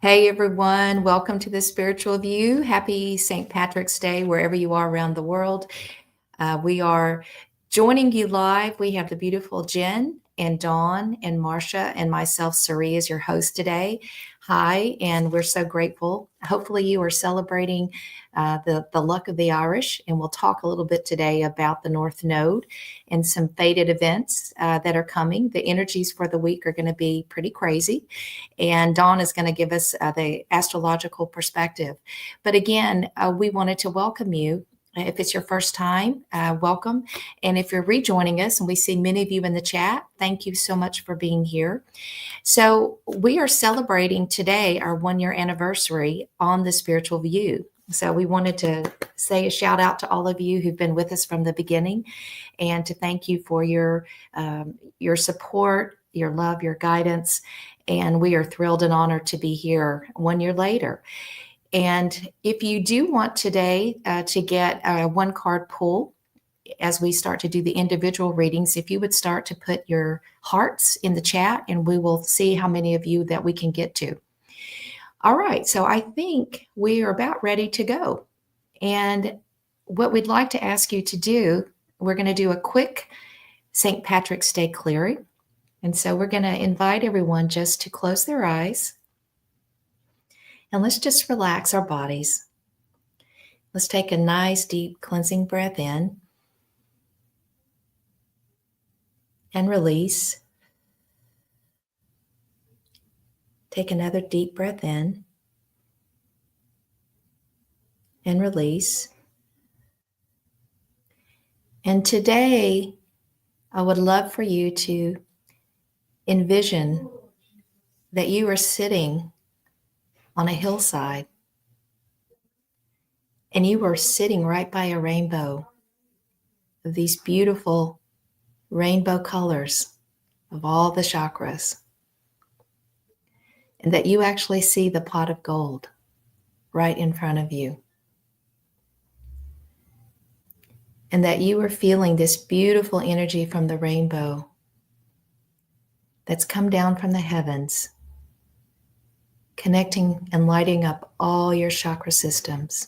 Hey everyone, welcome to the Spiritual View. Happy St. Patrick's Day, wherever you are around the world. We are joining you live. We have the beautiful Jen and Dawn and Marcia and myself, Sari, as your host today. Hi, and we're so grateful. Hopefully, you are celebrating the luck of the Irish, and we'll talk a little bit today about the North Node and some fated events that are coming. The energies for the week are going to be pretty crazy, and Dawn is going to give us the astrological perspective. But again, we wanted to welcome you. If it's your first time, welcome. And if you're rejoining us, and we see many of you in the chat, thank you so much for being here. So, we are celebrating today our 1 year anniversary on the Spiritual View. So, we wanted to say a shout out to all of you who've been with us from the beginning and to thank you for your support, your love, your guidance. And we are thrilled and honored to be here 1 year later. And if you do want today to get a one card pull as we start to do the individual readings, if you would start to put your hearts in the chat and we will see how many of you that we can get to. All right, so I think we are about ready to go. And what we'd like to ask you to do, we're going to do a quick St. Patrick's Day clearing. And so we're going to invite everyone just to close their eyes. And let's just relax our bodies. Let's take a nice, deep, cleansing breath in and release. Take another deep breath in and release. And today, I would love for you to envision that you are sitting on a hillside and you are sitting right by a rainbow of these beautiful rainbow colors of all the chakras, and that you actually see the pot of gold right in front of you, and that you are feeling this beautiful energy from the rainbow that's come down from the heavens, connecting and lighting up all your chakra systems.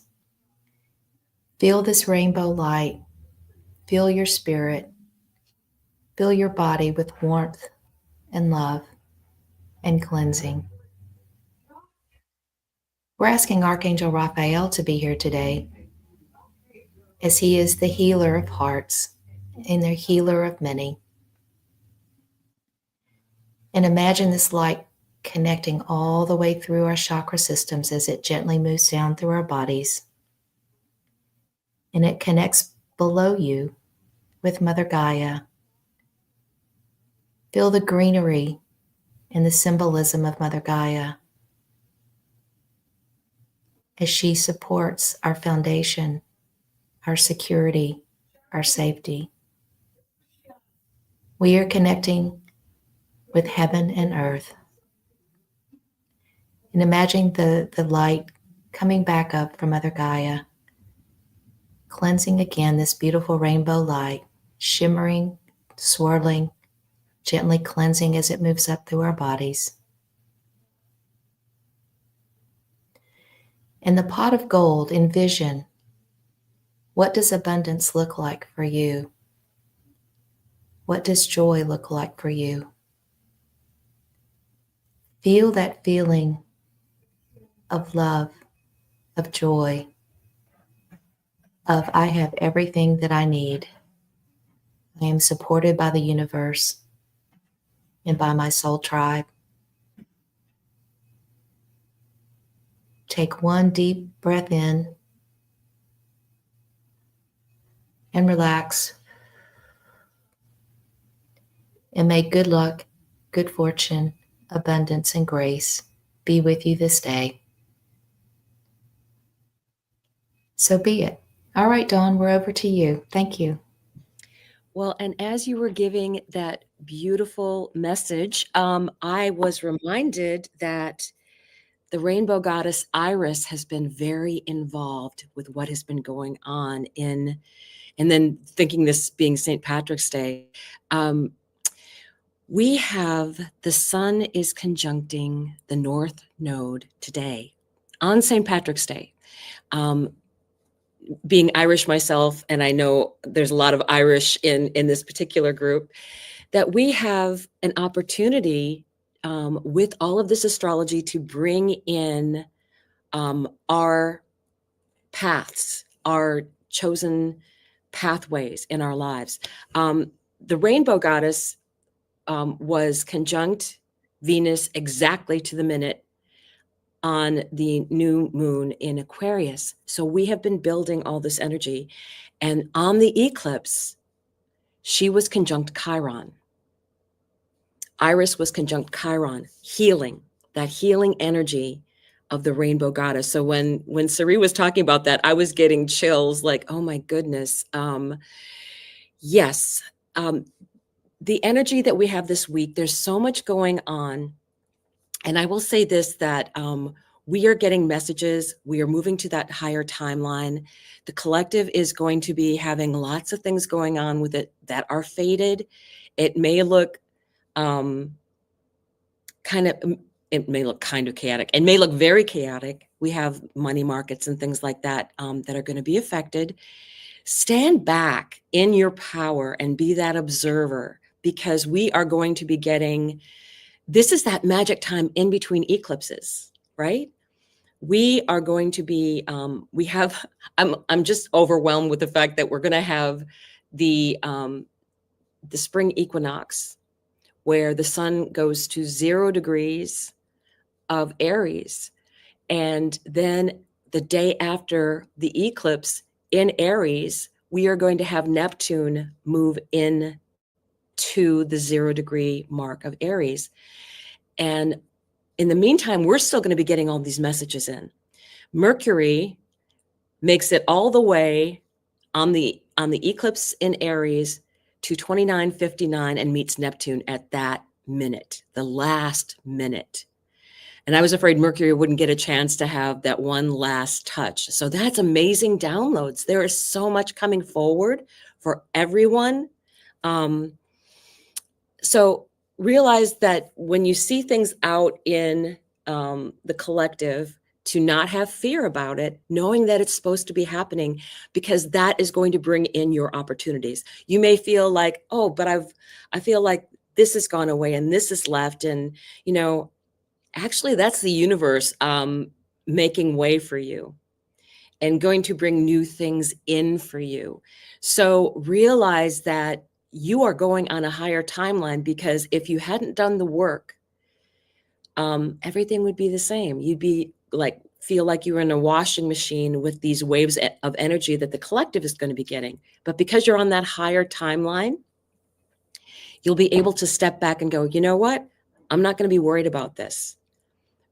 Feel this rainbow light, feel your spirit, fill your body with warmth and love and cleansing. We're asking Archangel Raphael to be here today, as he is the healer of hearts and the healer of many. And imagine this light connecting all the way through our chakra systems as it gently moves down through our bodies. And it connects below you with Mother Gaia. Feel the greenery and the symbolism of Mother Gaia as she supports our foundation, our security, our safety. We are connecting with heaven and earth. And imagine the light coming back up from Mother Gaia, cleansing again this beautiful rainbow light, shimmering, swirling, gently cleansing as it moves up through our bodies. And the pot of gold, envision, what does abundance look like for you? What does joy look like for you? Feel that feeling of love, of joy, of I have everything that I need. I am supported by the universe and by my soul tribe. Take one deep breath in and relax. And may good luck, good fortune, abundance, and grace be with you this day. So be it. All right, Dawn, we're over to you. Thank you. Well, and as you were giving that beautiful message, I was reminded that the rainbow goddess Iris has been very involved with what has been going on and then thinking this being St. Patrick's Day. We have the sun is conjuncting the North Node today on St. Patrick's Day. Being Irish myself, and I know there's a lot of Irish in this particular group, that we have an opportunity with all of this astrology to bring in our paths, our chosen pathways in our lives. The rainbow goddess was conjunct Venus exactly to the minute on the new moon in Aquarius. So we have been building all this energy. And on the eclipse, she was conjunct Chiron. Iris was conjunct Chiron, healing, that healing energy of the rainbow goddess. So when Sari was talking about that, I was getting chills like, oh my goodness. Yes. The energy that we have this week, there's so much going on. And I will say this, that we are getting messages. We are moving to that higher timeline. The collective is going to be having lots of things going on with it that are fated. It may look it may look kind of chaotic. It may look very chaotic. We have money markets and things like that that are going to be affected. Stand back in your power and be that observer, because we are going to be getting, this is that magic time in between eclipses, right? We are going to be, I'm just overwhelmed with the fact that we're going to have the spring equinox, where the sun goes to 0 degrees of Aries. And then the day after the eclipse in Aries, we are going to have Neptune move in to the 0 degree mark of Aries. And in the meantime, we're still going to be getting all these messages in. Mercury makes it all the way on the eclipse in Aries to 29:59 and meets Neptune at that minute, the last minute. And I was afraid Mercury wouldn't get a chance to have that one last touch. So that's amazing downloads. There is so much coming forward for everyone. So realize that when you see things out in the collective, to not have fear about it, knowing that it's supposed to be happening, because that is going to bring in your opportunities. You may feel like, oh, but I feel like this has gone away and this is left. And, actually, that's the universe making way for you and going to bring new things in for you. So realize that you are going on a higher timeline, because if you hadn't done the work, everything would be the same. You'd be like, feel like you're in a washing machine with these waves of energy that the collective is going to be getting. But because you're on that higher timeline, you'll be able to step back and go, you know what? I'm not going to be worried about this,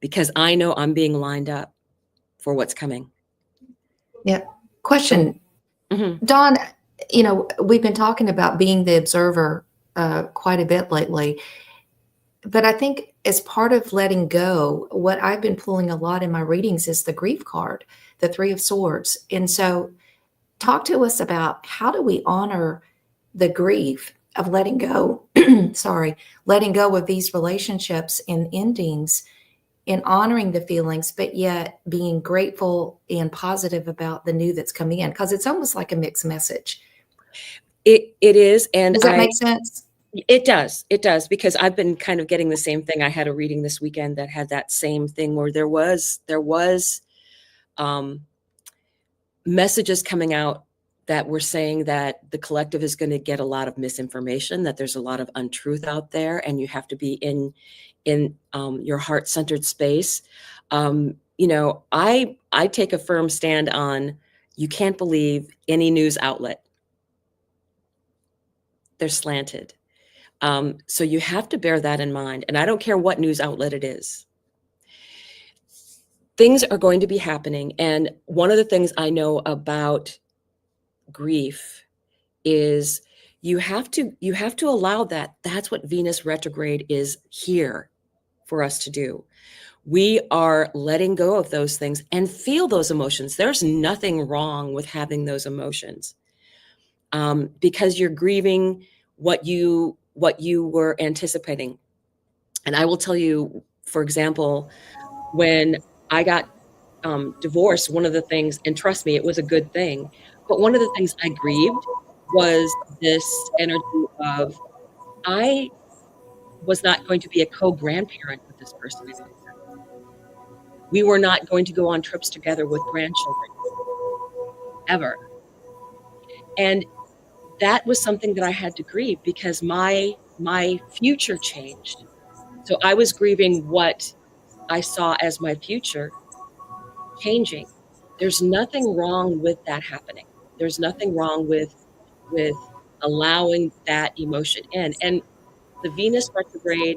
because I know I'm being lined up for what's coming. Yeah. Question. Mm-hmm. Dawn, we've been talking about being the observer quite a bit lately. But I think as part of letting go, what I've been pulling a lot in my readings is the grief card, the 3 of Swords. And so talk to us about, how do we honor the grief of letting go, letting go of these relationships and endings, and honoring the feelings, but yet being grateful and positive about the new that's coming in? Because it's almost like a mixed message. It is. And Does that make sense? It does. It does, because I've been kind of getting the same thing. I had a reading this weekend that had that same thing, where there was messages coming out that were saying that the collective is going to get a lot of misinformation, that there's a lot of untruth out there, and you have to be in your heart-centered space. I take a firm stand on, you can't believe any news outlet. They're slanted. So you have to bear that in mind. And I don't care what news outlet it is. Things are going to be happening. And one of the things I know about grief is you have to allow that. That's what Venus retrograde is here for us to do. We are letting go of those things and feel those emotions. There's nothing wrong with having those emotions, because you're grieving what you what you were anticipating. And I will tell you, for example, when I got divorced, one of the things, and trust me, it was a good thing, but one of the things I grieved was this energy of I was not going to be a co-grandparent with this person anymore. We were not going to go on trips together with grandchildren ever. And that was something that I had to grieve because my future changed. So I was grieving what I saw as my future changing. There's nothing wrong with that happening. There's nothing wrong with allowing that emotion in. And the Venus retrograde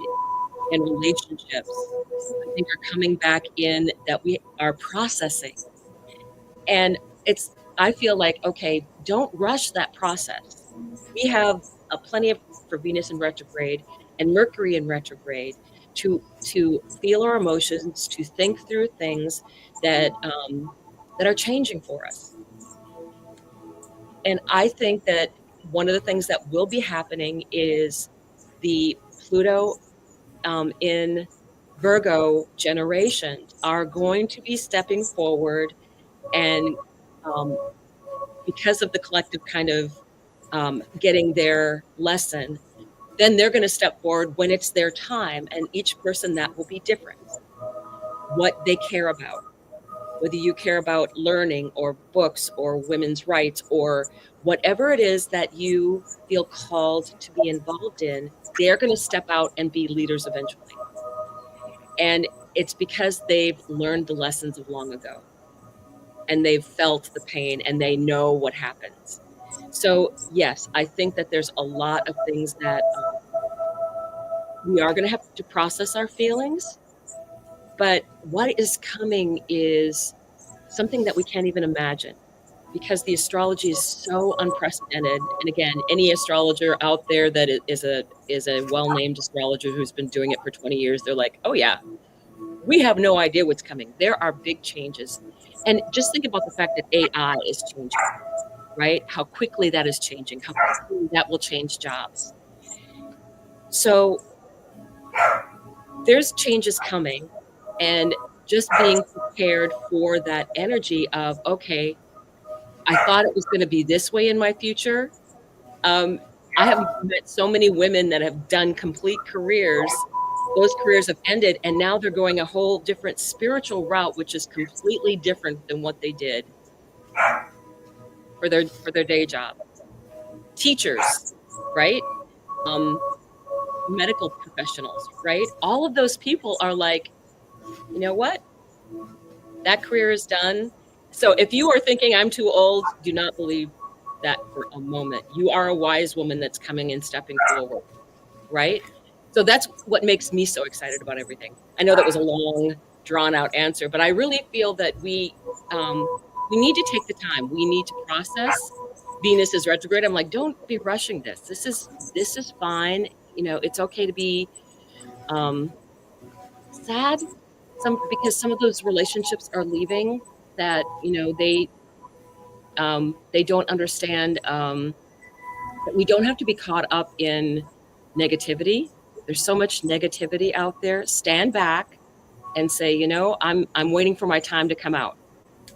and relationships, I think, are coming back in that we are processing. And I feel like, okay, don't rush that process. We have a plenty of for Venus in retrograde and Mercury in retrograde to feel our emotions, to think through things that are changing for us. And I think that one of the things that will be happening is the Pluto in Virgo generations are going to be stepping forward, and because of the collective kind of getting their lesson, then they're going to step forward when it's their time, and each person that will be different. What they care about, whether you care about learning or books or women's rights or whatever it is that you feel called to be involved in, they're going to step out and be leaders eventually. And it's because they've learned the lessons of long ago and they've felt the pain and they know what happens. So yes, I think that there's a lot of things that we are going to have to process our feelings, but what is coming is something that we can't even imagine because the astrology is so unprecedented. And again, any astrologer out there that is a well-named astrologer who's been doing it for 20 years, they're like, oh yeah, we have no idea what's coming. There are big changes. And just think about the fact that AI is changing, right? How quickly that is changing, how quickly that will change jobs. So there's changes coming, and just being prepared for that energy of, okay, I thought it was going to be this way in my future. I have met so many women that have done complete careers. Those careers have ended, and now they're going a whole different spiritual route, which is completely different than what they did for their day job. Teachers, right? Medical professionals, right? All of those people are like, you know what? That career is done. So if you are thinking I'm too old, do not believe that for a moment. You are a wise woman that's coming and stepping forward, right? So that's what makes me so excited about everything. I know that was a long, drawn-out answer, but I really feel that we need to take the time. We need to process. Venus is retrograde. I'm like, don't be rushing this. This is fine. You know, it's okay to be sad because some of those relationships are leaving that, you know, they don't understand that we don't have to be caught up in negativity. There's so much negativity out there. Stand back and say, you know, I'm waiting for my time to come out.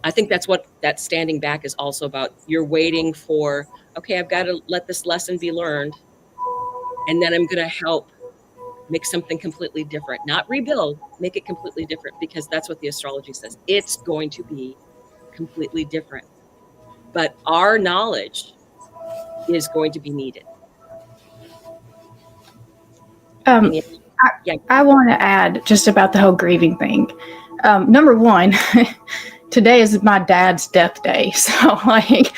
I think that's what that standing back is also about. You're waiting for, okay, I've got to let this lesson be learned, and then I'm going to help make something completely different. Not rebuild, make it completely different, because that's what the astrology says. It's going to be completely different. But our knowledge is going to be needed. I want to add just about the whole grieving thing. Number one, today is my dad's death day. So, like,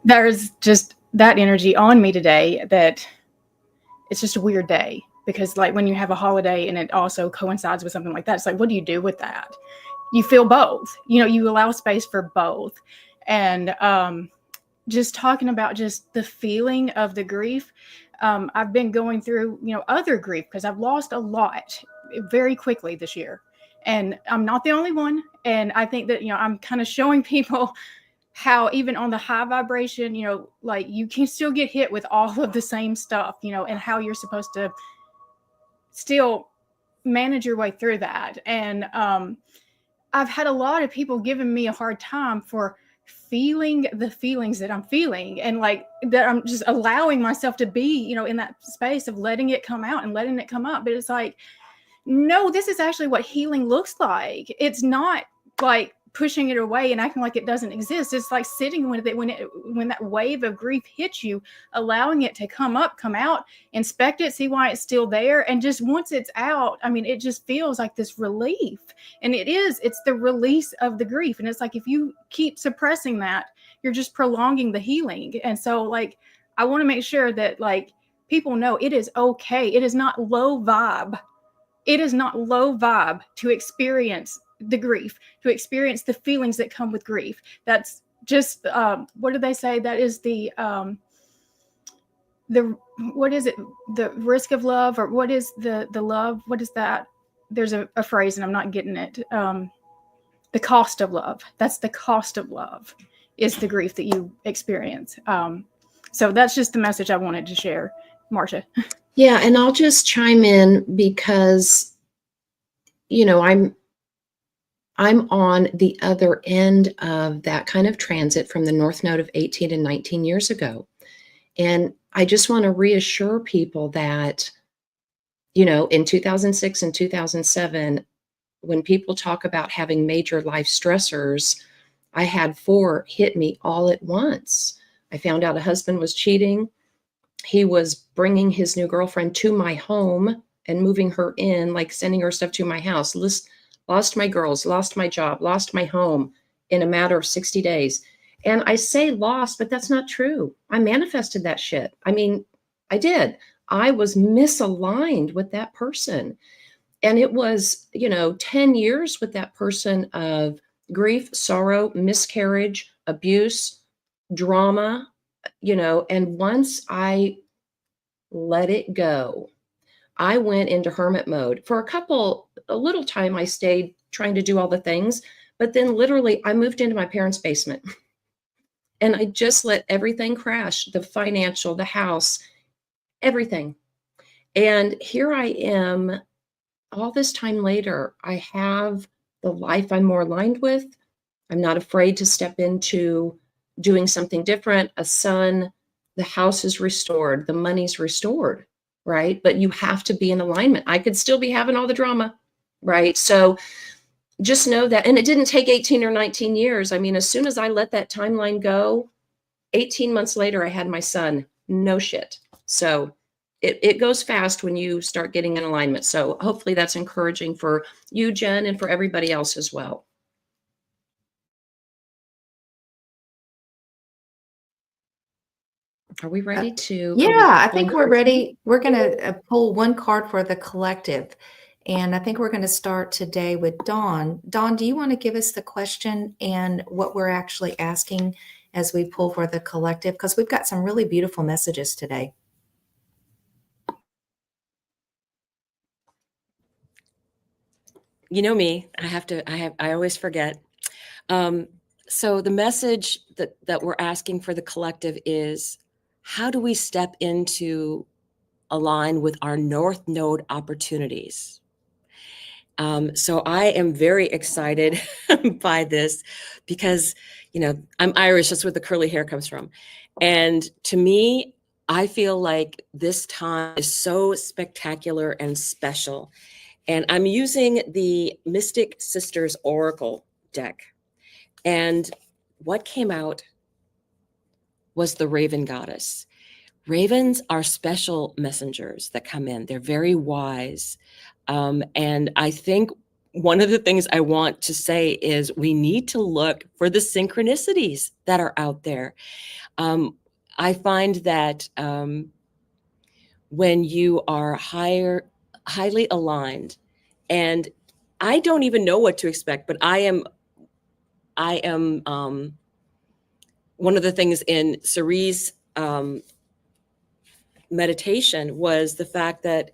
there's just that energy on me today that it's just a weird day because, like, when you have a holiday and it also coincides with something like that, it's like, what do you do with that? You feel both. You know, you allow space for both. And just talking about just the feeling of the grief. I've been going through, you know, other grief because I've lost a lot very quickly this year. And I'm not the only one. And I think that, you know, I'm kind of showing people how even on the high vibration, like you can still get hit with all of the same stuff, and how you're supposed to still manage your way through that. And I've had a lot of people giving me a hard time for feeling the feelings that I'm feeling, and like that I'm just allowing myself to be, in that space of letting it come out and letting it come up. But it's like, no, this is actually what healing looks like. It's not like pushing it away and acting like it doesn't exist. It's like sitting with it when that wave of grief hits you, allowing it to come up, come out, inspect it, see why it's still there. And just once it's out, I mean, it just feels like this relief. And it's the release of the grief. And it's like, if you keep suppressing that, you're just prolonging the healing. And so like, I want to make sure that like people know it is okay. It is not low vibe. It is not low vibe to experience the grief, to experience the feelings that come with grief. That's just, what do they say? That is the, what is it? The risk of love, or what is the love? What is that? There's a phrase and I'm not getting it. The cost of love. That's the cost of love, is the grief that you experience. So that's just the message I wanted to share, Marcia. Yeah, and I'll just chime in because, I'm on the other end of that kind of transit from the North Node of 18 and 19 years ago. And I just want to reassure people that, in 2006 and 2007, when people talk about having major life stressors, I had 4 hit me all at once. I found out a husband was cheating. He was bringing his new girlfriend to my home and moving her in, like sending her stuff to my house. Lost my girls, lost my job, lost my home in a matter of 60 days. And I say lost, but that's not true. I manifested that shit. I mean, I did. I was misaligned with that person. And it was, 10 years with that person of grief, sorrow, miscarriage, abuse, drama, and once I let it go, I went into hermit mode. For a little time, I stayed trying to do all the things, but then literally I moved into my parents' basement and I just let everything crash, the financial, the house, everything. And here I am all this time later. I have the life I'm more aligned with. I'm not afraid to step into doing something different. A son, the house is restored, the money's restored, right? But you have to be in alignment. I could still be having all the drama, right? So just know that. And it didn't take 18 or 19 years. I mean, as soon as I let that timeline go, 18 months later, I had my son. No shit. So it goes fast when you start getting in alignment. So hopefully that's encouraging for you, Jen, and for everybody else as well. Are we ready to? Yeah, I think we're ready. We're going to pull one card for the collective. And I think we're going to start today with Dawn. Dawn, do you want to give us the question and what we're actually asking as we pull for the collective? Because we've got some really beautiful messages today. You know me, I always forget. So the message that we're asking for the collective is, how do we step into align with our North Node opportunities? So I am very excited by this because, I'm Irish. That's where the curly hair comes from. And to me, I feel like this time is so spectacular and special. And I'm using the Mystic Sisters Oracle deck. And what came out was the Raven Goddess. Ravens are special messengers that come in. They're very wise. And I think one of the things I want to say is we need to look for the synchronicities that are out there. I find that when you are highly aligned, and I don't even know what to expect, but I am one of the things in Cerie's meditation was the fact that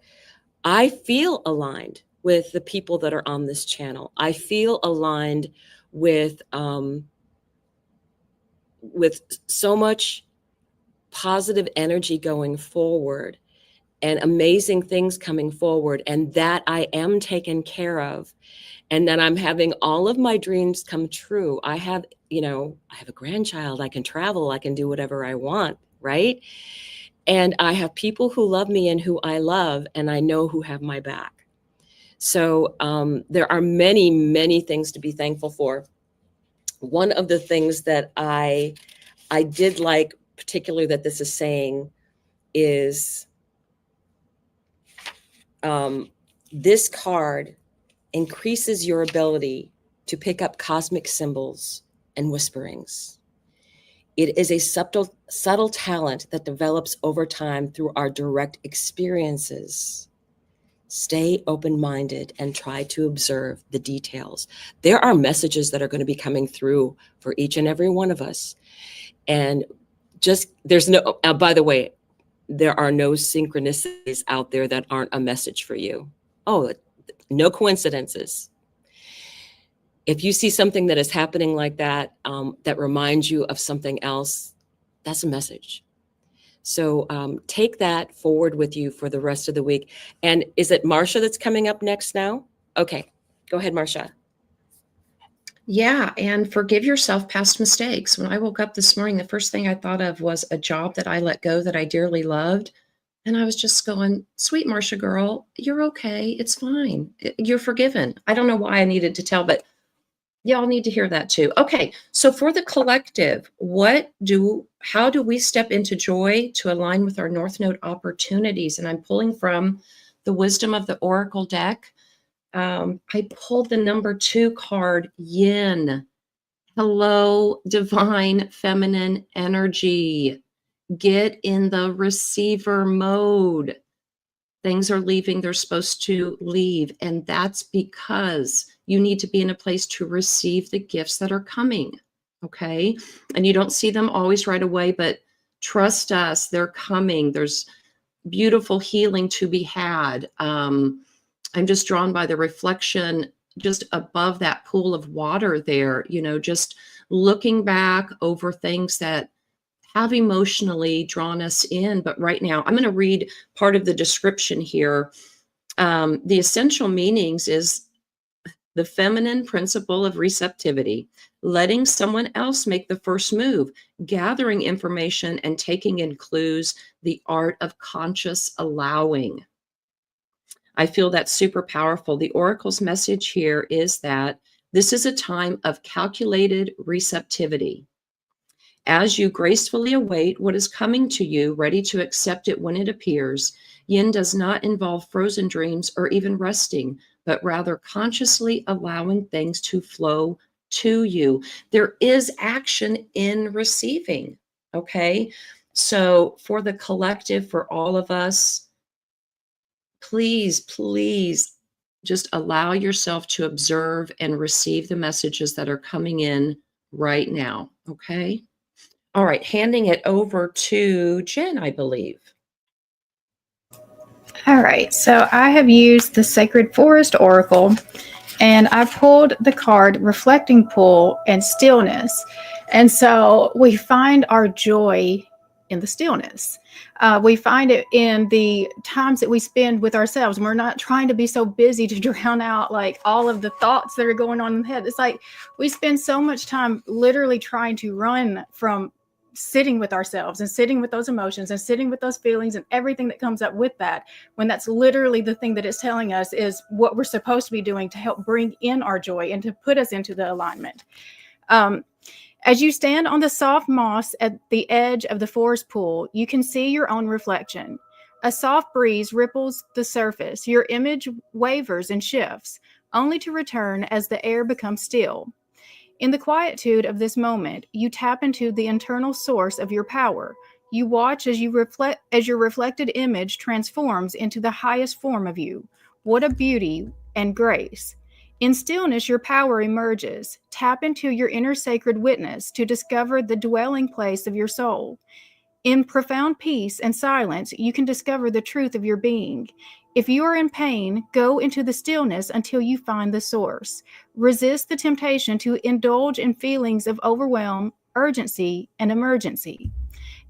I feel aligned with the people that are on this channel. I feel aligned with with so much positive energy going forward and amazing things coming forward, and that I am taken care of, and that I'm having all of my dreams come true. I have a grandchild, I can travel, I can do whatever I want, right? And I have people who love me and who I love, and I know who have my back. So there are many, many things to be thankful for. One of the things that I did like, particularly that this is saying, is this card increases your ability to pick up cosmic symbols and whisperings. It is a subtle talent that develops over time through our direct experiences. Stay open-minded and try to observe the details. There are messages that are going to be coming through for each and every one of us. And by the way, there are no synchronicities out there that aren't a message for you. Oh, no coincidences. If you see something that is happening like that, that reminds you of something else, that's a message. So take that forward with you for the rest of the week. And is it Marcia that's coming up next now? Okay, go ahead, Marcia. Yeah, and forgive yourself past mistakes. When I woke up this morning, the first thing I thought of was a job that I let go that I dearly loved. And I was just going, sweet Marcia girl, you're okay. It's fine. You're forgiven. I don't know why I needed to tell, but y'all need to hear that too. Okay, so for the collective, how do we step into joy to align with our North Node opportunities? And I'm pulling from the Wisdom of the Oracle deck. I pulled the number 2 card, Yin. Hello, divine feminine energy. Get in the receiver mode. Things are leaving, they're supposed to leave. And that's because you need to be in a place to receive the gifts that are coming. Okay. And you don't see them always right away, but trust us, they're coming. There's beautiful healing to be had. I'm just drawn by the reflection just above that pool of water there, just looking back over things that have emotionally drawn us in. But right now, I'm going to read part of the description here. The essential meanings is the feminine principle of receptivity, letting someone else make the first move, gathering information and taking in clues, the art of conscious allowing. I feel that's super powerful. The Oracle's message here is that this is a time of calculated receptivity. As you gracefully await what is coming to you, ready to accept it when it appears, Yin does not involve frozen dreams or even resting, but rather consciously allowing things to flow to you. There is action in receiving, okay? So for the collective, for all of us, please just allow yourself to observe and receive the messages that are coming in right now, okay? All right, handing it over to Jen, I believe. All right, so I have used the Sacred Forest Oracle, and I pulled the card Reflecting Pool and Stillness. And so we find our joy in the stillness. We find it in the times that we spend with ourselves. We're not trying to be so busy to drown out like all of the thoughts that are going on in the head. It's like we spend so much time literally trying to run from sitting with ourselves and sitting with those emotions and sitting with those feelings and everything that comes up with that, when that's literally the thing that it's telling us is what we're supposed to be doing to help bring in our joy and to put us into the alignment. As you stand on the soft moss at the edge of the forest pool, you can see your own reflection. A soft breeze ripples the surface. Your image wavers and shifts, only to return as the air becomes still. In the quietude of this moment, you tap into the internal source of your power. You watch as your reflected image transforms into the highest form of you. What a beauty and grace. In stillness, your power emerges. Tap into your inner sacred witness to discover the dwelling place of your soul. In profound peace and silence, you can discover the truth of your being. If you are in pain, go into the stillness until you find the source. Resist the temptation to indulge in feelings of overwhelm urgency, and emergency.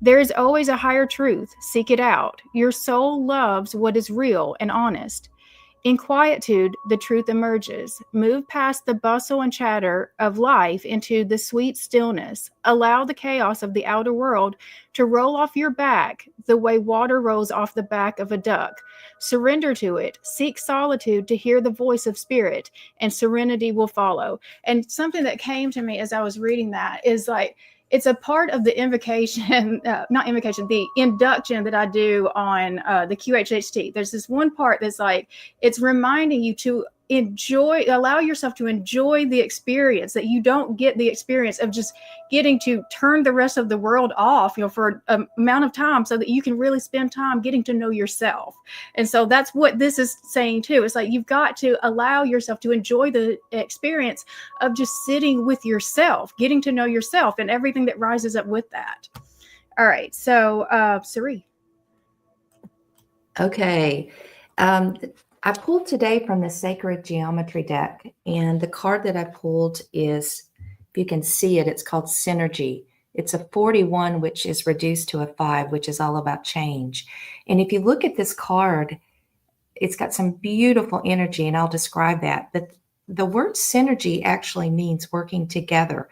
There is always a higher truth. Seek it out. Your soul loves what is real and honest. In quietude, the truth emerges. Move past the bustle and chatter of life into the sweet stillness. Allow the chaos of the outer world to roll off your back the way water rolls off the back of a duck. Surrender to it. Seek solitude to hear the voice of spirit, and serenity will follow. And something that came to me as I was reading that is like, it's a part of the invocation, not invocation, the induction that I do on the QHHT. There's this one part that's like, it's reminding you to allow yourself to enjoy the experience, that you don't get the experience of just getting to turn the rest of the world off, for an amount of time, so that you can really spend time getting to know yourself. And so that's what this is saying too. It's like, you've got to allow yourself to enjoy the experience of just sitting with yourself, getting to know yourself and everything that rises up with that. All right. So, Sari. Okay. I pulled today from the Sacred Geometry deck, and the card that I pulled is, if you can see it, it's called Synergy. It's a 41, which is reduced to a 5, which is all about change. And if you look at this card, it's got some beautiful energy, and I'll describe that. But the word synergy actually means working together,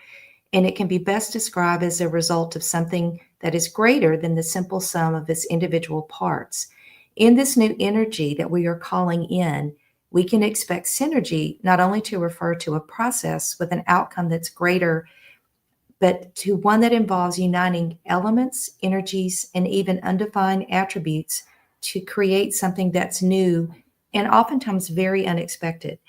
and it can be best described as a result of something that is greater than the simple sum of its individual parts. In this new energy that we are calling in, we can expect synergy not only to refer to a process with an outcome that's greater, but to one that involves uniting elements, energies, and even undefined attributes to create something that's new and oftentimes very unexpected.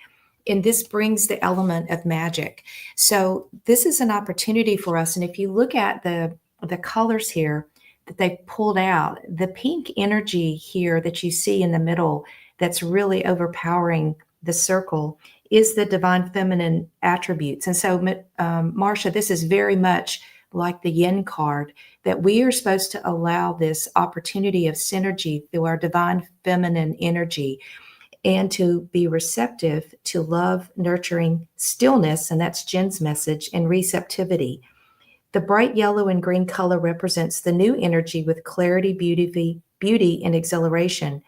And this brings the element of magic. So this is an opportunity for us. And if you look at the colors here that they pulled out, the pink energy here that you see in the middle that's really overpowering the circle is the divine feminine attributes. And so, Marcia, this is very much like the yin card, that we are supposed to allow this opportunity of synergy through our divine feminine energy, and to be receptive to love, nurturing, stillness, and that's Jen's message, and receptivity. The bright yellow and green color represents the new energy with clarity, beauty, and exhilaration.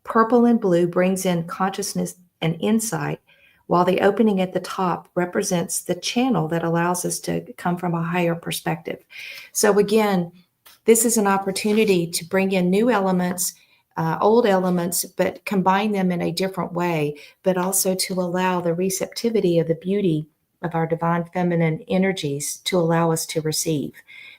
Purple and blue brings in consciousness and insight, while the opening at the top represents the channel that allows us to come from a higher perspective. So again, this is an opportunity to bring in new elements, old elements, but combine them in a different way, but also to allow the receptivity of the beauty of our divine feminine energies to allow us to receive.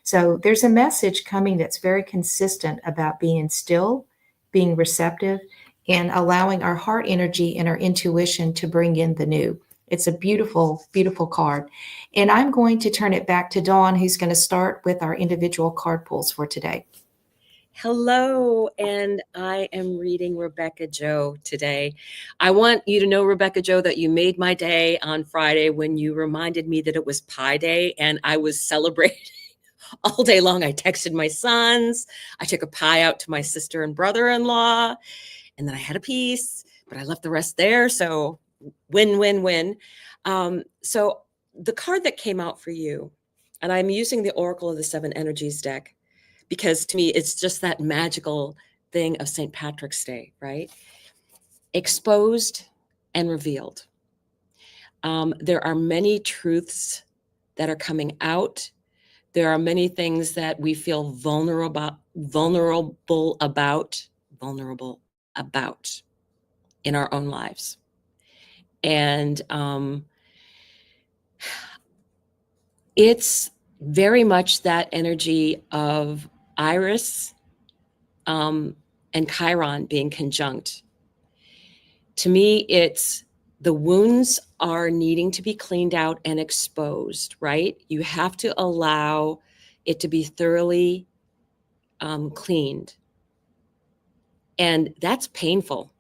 So there's a message coming that's very consistent about being still, being receptive, and allowing our heart energy and our intuition to bring in the new. It's a beautiful, beautiful card. And I'm going to turn it back to Dawn, who's going to start with our individual card pulls for today. Hello, and I am reading Rebecca Joe today. I want you to know, Rebecca Joe, that you made my day on Friday when you reminded me that it was Pie Day, and I was celebrating all day long. I texted my sons. I took a pie out to my sister and brother-in-law, and then I had a piece, but I left the rest there. So win, win, win. So the card that came out for you, and I'm using the Oracle of the Seven Energies deck, because to me, it's just that magical thing of St. Patrick's Day, right? Exposed and revealed. There are many truths that are coming out. There are many things that we feel vulnerable about in our own lives. And it's very much that energy of Iris and Chiron being conjunct. To me, it's the wounds are needing to be cleaned out and exposed, right? You have to allow it to be thoroughly cleaned. And that's painful.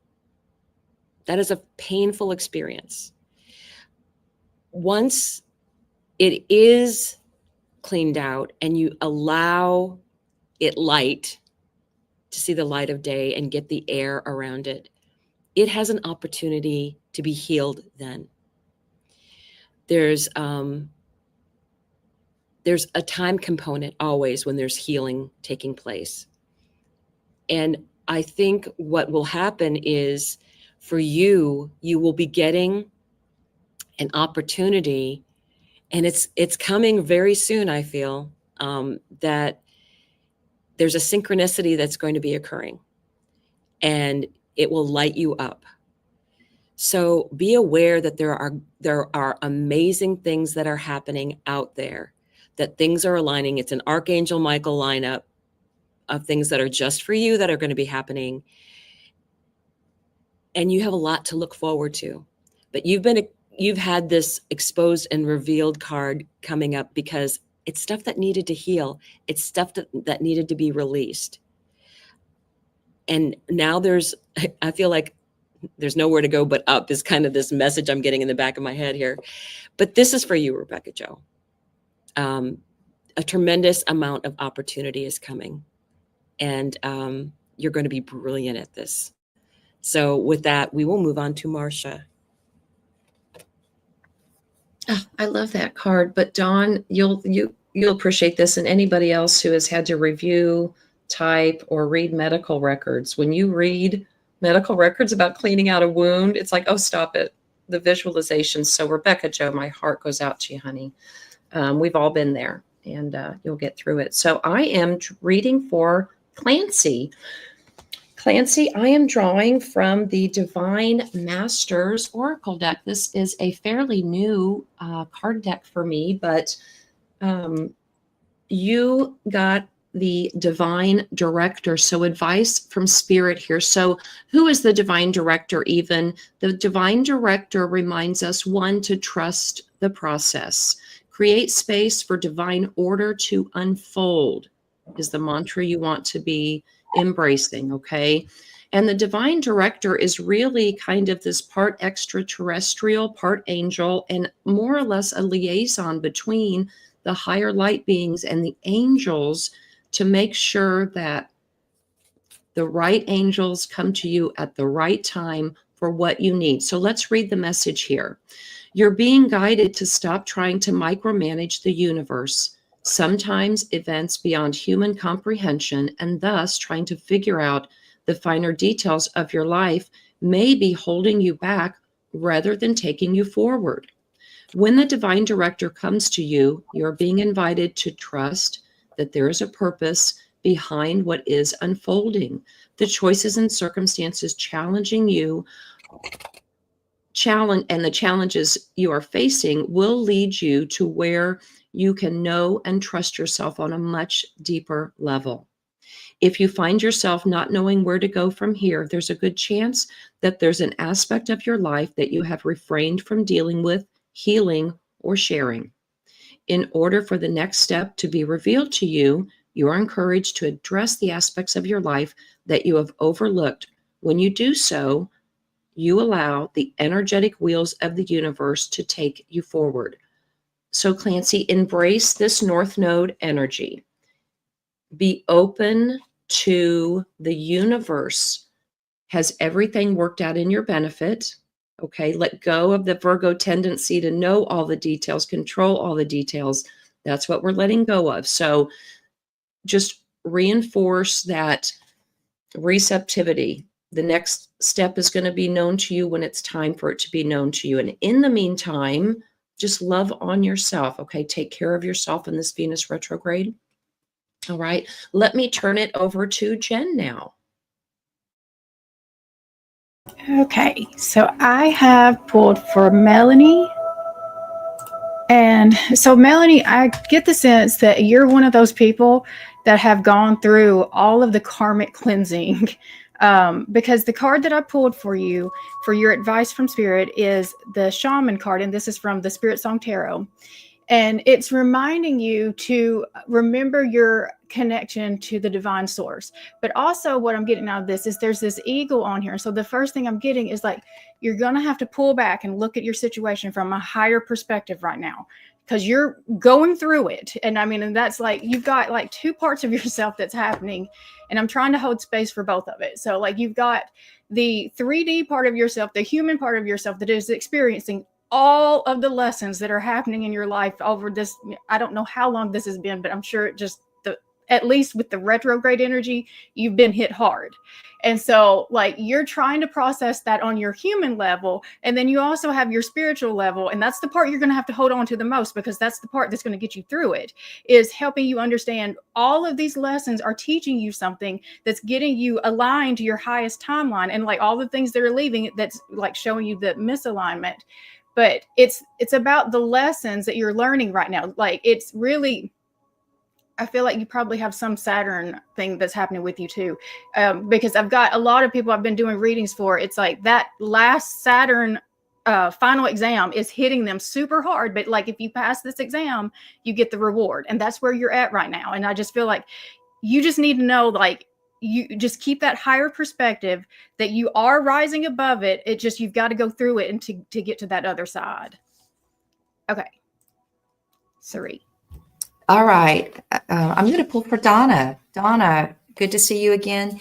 That is a painful experience. Once it is cleaned out and you allow it light to see the light of day and get the air around it, it has an opportunity to be healed then. There's there's a time component always when there's healing taking place. And I think what will happen is for you, you will be getting an opportunity, and it's coming very soon, I feel, that there's a synchronicity that's going to be occurring, and it will light you up. So be aware that there are amazing things that are happening out there, that things are aligning. It's an Archangel Michael lineup of things that are just for you that are going to be happening. And you have a lot to look forward to. But you've had this exposed and revealed card coming up because it's stuff that needed to heal. It's stuff that needed to be released. And now I feel like there's nowhere to go but up is kind of this message I'm getting in the back of my head here. But this is for you, Rebecca Jo. A tremendous amount of opportunity is coming. And you're going to be brilliant at this. So with that, we will move on to Marcia. Oh, I love that card. But Dawn, you'll appreciate this, and anybody else who has had to review, type, or read medical records. When you read medical records about cleaning out a wound, it's like, oh, stop it. The visualizations. So Rebecca Jo, my heart goes out to you, honey. We've all been there, and you'll get through it. So I am reading for Clancy. Clancy, I am drawing from the Divine Masters Oracle deck. This is a fairly new card deck for me, but you got the Divine Director. So advice from Spirit here. So who is the Divine Director even? The Divine Director reminds us, one, to trust the process. Create space for divine order to unfold is the mantra you want to be embracing, okay? And the Divine Director is really kind of this part extraterrestrial, part angel, and more or less a liaison between the higher light beings and the angels to make sure that the right angels come to you at the right time for what you need. So let's read the message here. You're being guided to stop trying to micromanage the universe, sometimes events beyond human comprehension, and thus trying to figure out the finer details of your life may be holding you back rather than taking you forward. When the Divine Director comes to you, you're being invited to trust that there is a purpose behind what is unfolding. The choices and circumstances challenging you, and the challenges you are facing will lead you to where you can know and trust yourself on a much deeper level. If you find yourself not knowing where to go from here, there's a good chance that there's an aspect of your life that you have refrained from dealing with, healing, or sharing. In order for the next step to be revealed to you, you are encouraged to address the aspects of your life that you have overlooked. When you do so, you allow the energetic wheels of the universe to take you forward. So Clancy, embrace this North Node energy. Be open to the universe. Has everything worked out in your benefit? Okay, let go of the Virgo tendency to know all the details, control all the details. That's what we're letting go of. So just reinforce that receptivity. The next step is going to be known to you when it's time for it to be known to you. And in the meantime, just love on yourself. Okay, take care of yourself in this Venus retrograde. All right, let me turn it over to Jen now. Okay, so I have pulled for Melanie. And so, Melanie, I get the sense that you're one of those people that have gone through all of the karmic cleansing. Because the card that I pulled for you for your advice from Spirit is the Shaman card, and this is from the Spirit Song Tarot. And it's reminding you to remember your connection to the divine source. But also what I'm getting out of this is there's this eagle on here. So the first thing I'm getting is like, you're going to have to pull back and look at your situation from a higher perspective right now, because you're going through it. And I mean, and that's like, you've got like two parts of yourself that's happening, and I'm trying to hold space for both of it. So like, you've got the 3D part of yourself, the human part of yourself that is experiencing all of the lessons that are happening in your life over this, I don't know how long this has been, but I'm sure it just, at least with the retrograde energy, you've been hit hard. And so like you're trying to process that on your human level. And then you also have your spiritual level. And that's the part you're going to have to hold on to the most, because that's the part that's going to get you through it, is helping you understand all of these lessons are teaching you something that's getting you aligned to your highest timeline. And like all the things that are leaving, that's like showing you the misalignment. But it's about the lessons that you're learning right now. Like it's really, I feel like you probably have some Saturn thing that's happening with you too. Because I've got a lot of people I've been doing readings for. It's like that last Saturn final exam is hitting them super hard. But like if you pass this exam, you get the reward. And that's where you're at right now. And I just feel like you just need to know, like, you just keep that higher perspective that you are rising above it. It just, you've got to go through it and to get to that other side. Okay. Sari. All right. I'm going to pull for Donna. Donna, good to see you again.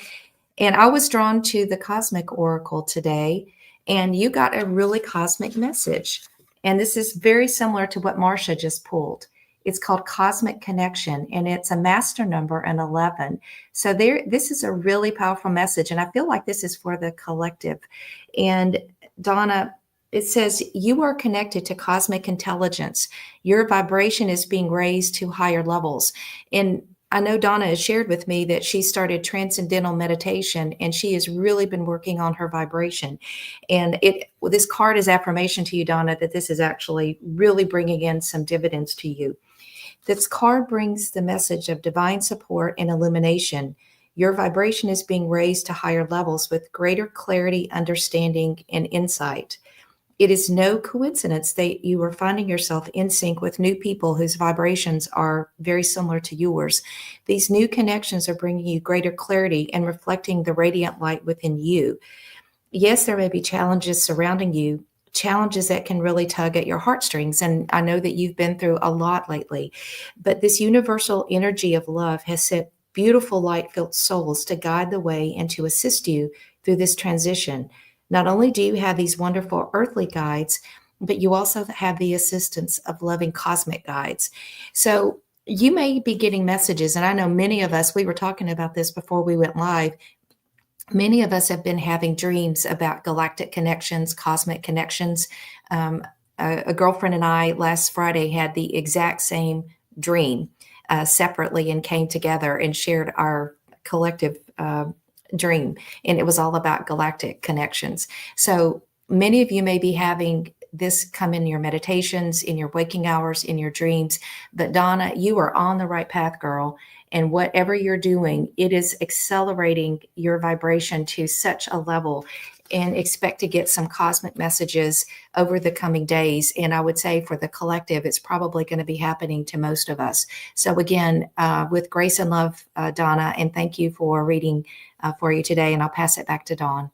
And I was drawn to the Cosmic Oracle today, and you got a really cosmic message. And this is very similar to what Marcia just pulled. It's called Cosmic Connection, and it's a master number, an 11. So this is a really powerful message, and I feel like this is for the collective. And Donna, it says, you are connected to cosmic intelligence. Your vibration is being raised to higher levels. And I know Donna has shared with me that she started transcendental meditation, and she has really been working on her vibration. And this card is affirmation to you, Donna, that this is actually really bringing in some dividends to you. This card brings the message of divine support and illumination. Your vibration is being raised to higher levels with greater clarity, understanding, and insight. It is no coincidence that you are finding yourself in sync with new people whose vibrations are very similar to yours. These new connections are bringing you greater clarity and reflecting the radiant light within you. Yes, there may be challenges surrounding you, challenges that can really tug at your heartstrings. And I know that you've been through a lot lately, but this universal energy of love has sent beautiful light-filled souls to guide the way and to assist you through this transition. Not only do you have these wonderful earthly guides, but you also have the assistance of loving cosmic guides. So you may be getting messages, and I know many of us, we were talking about this before we went live, many of us have been having dreams about galactic connections, cosmic connections. A girlfriend and I last Friday had the exact same dream separately, and came together and shared our collective dream, and it was all about galactic connections. So many of you may be having this come in your meditations, in your waking hours, in your dreams. But Donna, you are on the right path, girl. And whatever you're doing, it is accelerating your vibration to such a level, and expect to get some cosmic messages over the coming days. And I would say for the collective, it's probably going to be happening to most of us. So again, with grace and love, Donna, and thank you for reading for you today. And I'll pass it back to Dawn.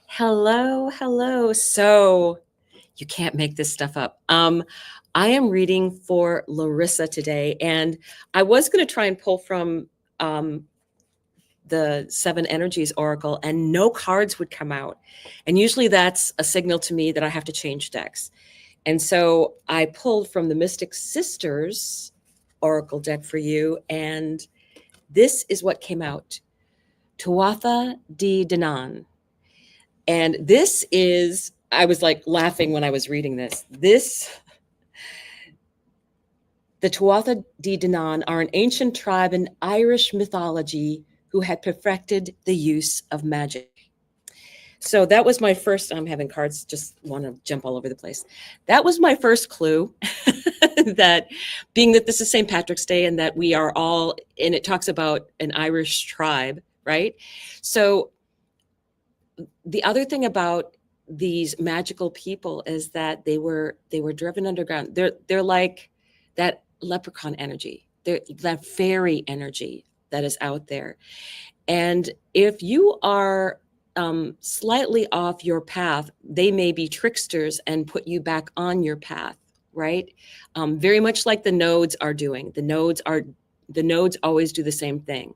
Hello, hello. So you can't make this stuff up. I am reading for Larissa today, and I was going to try and pull from the Seven Energies Oracle, and no cards would come out. And usually that's a signal to me that I have to change decks. And so I pulled from the Mystic Sisters Oracle deck for you, and this is what came out. Tuatha De Danann. And this is, I was like laughing when I was reading this. The Tuatha De Danann are an ancient tribe in Irish mythology who had perfected the use of magic. So that was my first, I'm having cards just want to jump all over the place. That was my first clue that being that this is St. Patrick's Day and that we are all, and it talks about an Irish tribe, right? So the other thing about these magical people is that they were driven underground. They're like that leprechaun energy. They're that fairy energy that is out there. And if you are slightly off your path, they may be tricksters and put you back on your path, right? Very much like the nodes are doing. The nodes always do the same thing.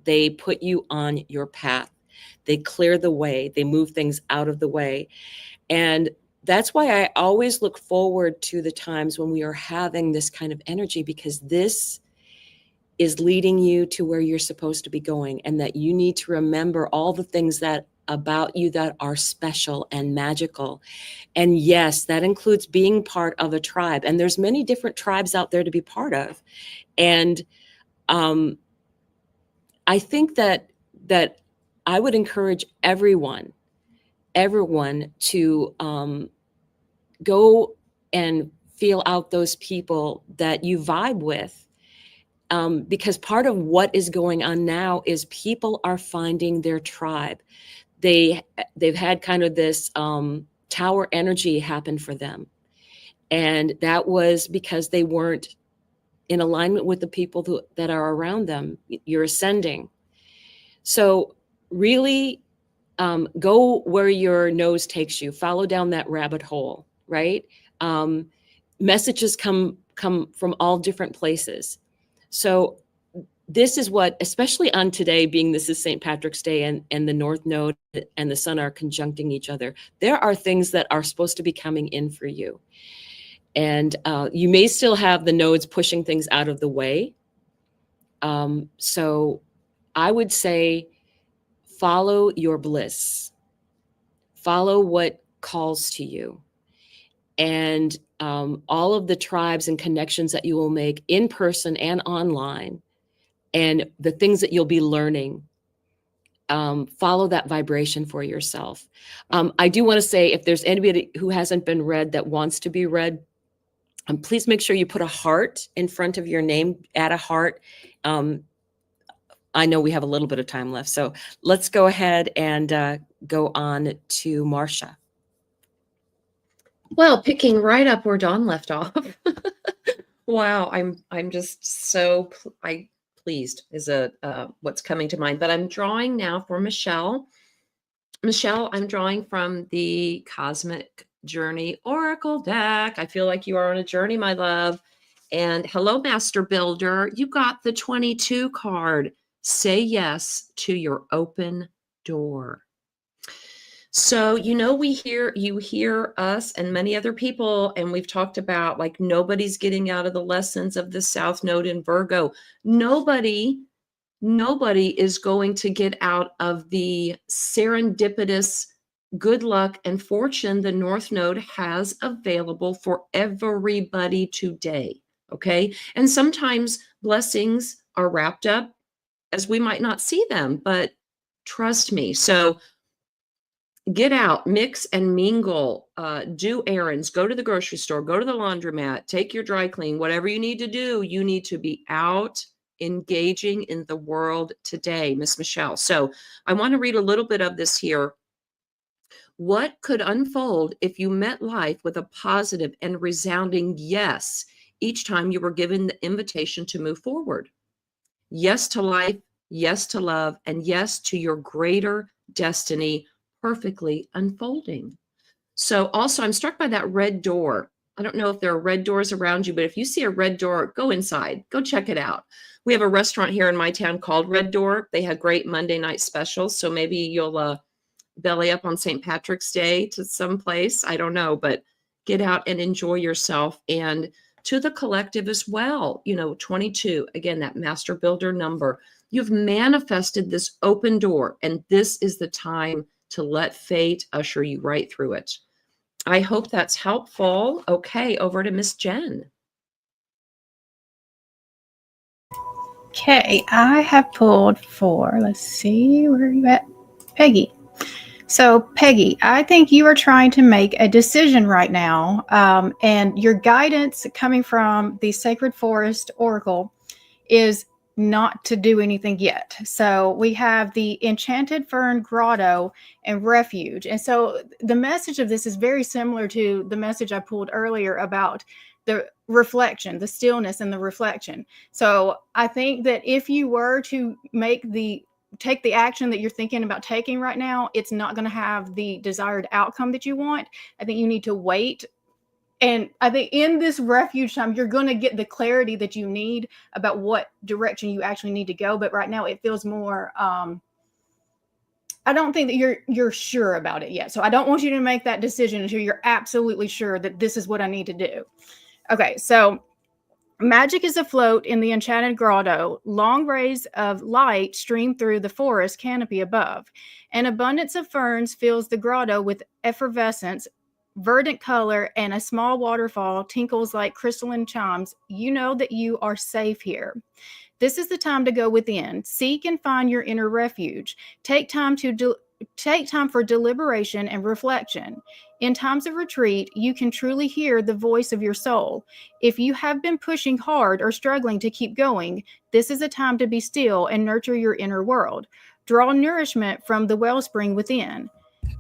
They put you on your path. They clear the way. They move things out of the way. And that's why I always look forward to the times when we are having this kind of energy, because this is leading you to where you're supposed to be going, and that you need to remember all the things that about you that are special and magical. And yes, that includes being part of a tribe. And there's many different tribes out there to be part of. And I think that I would encourage everyone to go and feel out those people that you vibe with. Because part of what is going on now is people are finding their tribe. They've had kind of this tower energy happen for them. And that was because they weren't in alignment with the people that are around them. You're ascending. So really go where your nose takes you. Follow down that rabbit hole, right? Messages come from all different places. So this is what, especially on today, being this is St. Patrick's Day and the North Node and the Sun are conjuncting each other, there are things that are supposed to be coming in for you. And you may still have the nodes pushing things out of the way. So I would say follow your bliss. Follow what calls to you. And all of the tribes and connections that you will make in person and online, and the things that you'll be learning, follow that vibration for yourself. I do want to say, if there's anybody who hasn't been read that wants to be read, please make sure you put a heart in front of your name, add a heart. I know we have a little bit of time left, so let's go ahead and go on to Marcia. Well, picking right up where Dawn left off. Wow, I'm just so pleased is what's coming to mind. But I'm drawing now for Michelle. Michelle, I'm drawing from the Cosmic Journey Oracle deck. I feel like you are on a journey, my love. And hello, Master Builder. You got the 22 card. Say yes to your open door. So, you hear us and many other people, and we've talked about, like, nobody's getting out of the lessons of the South Node in Virgo. Nobody is going to get out of the serendipitous good luck and fortune the North Node has available for everybody today. Okay. And sometimes blessings are wrapped up as we might not see them, but trust me. So get out, mix and mingle, do errands, go to the grocery store, go to the laundromat, take your dry clean, whatever you need to do. You need to be out engaging in the world today, Miss Michelle. So I want to read a little bit of this here. What could unfold if you met life with a positive and resounding yes each time you were given the invitation to move forward? Yes to life, yes to love, and yes to your greater destiny perfectly unfolding. So also, I'm struck by that red door. I don't know if there are red doors around you, but if you see a red door, go inside, go check it out. We have a restaurant here in my town called Red Door. They have great Monday night specials. So maybe you'll belly up on St. Patrick's Day to some place. I don't know, but get out and enjoy yourself. And to the collective as well, 22, again, that master builder number. You've manifested this open door, and this is the time to let fate usher you right through it. I hope that's helpful. Okay, over to Miss Jen. Okay, I have pulled for, let's see, where are you at? Peggy. So, Peggy, I think you are trying to make a decision right now, and your guidance coming from the Sacred Forest Oracle is not to do anything yet. So we have the Enchanted Fern Grotto and Refuge. And so the message of this is very similar to the message I pulled earlier about the reflection, the stillness and the reflection. So I think that if you were to take the action that you're thinking about taking right now, it's not going to have the desired outcome that you want. I think you need to wait. And I think in this refuge time, you're going to get the clarity that you need about what direction you actually need to go. But right now it feels more I don't think that you're sure about it yet. So I don't want you to make that decision until you're absolutely sure that this is what I need to do. Okay, so magic is afloat in the enchanted grotto. Long rays of light stream through the forest canopy above. An abundance of ferns fills the grotto with effervescence, verdant color, and a small waterfall tinkles like crystalline chimes. You know that you are safe here. This is the time to go within. Seek and find your inner refuge. Take time for deliberation and reflection. In times of retreat, you can truly hear the voice of your soul. If you have been pushing hard or struggling to keep going, this is a time to be still and nurture your inner world. Draw nourishment from the wellspring within.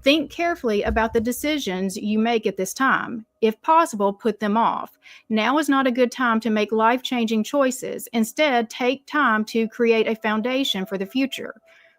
Think carefully about the decisions you make at this time. If possible, put them off. Now is not a good time to make life-changing choices. Instead, take time to create a foundation for the future.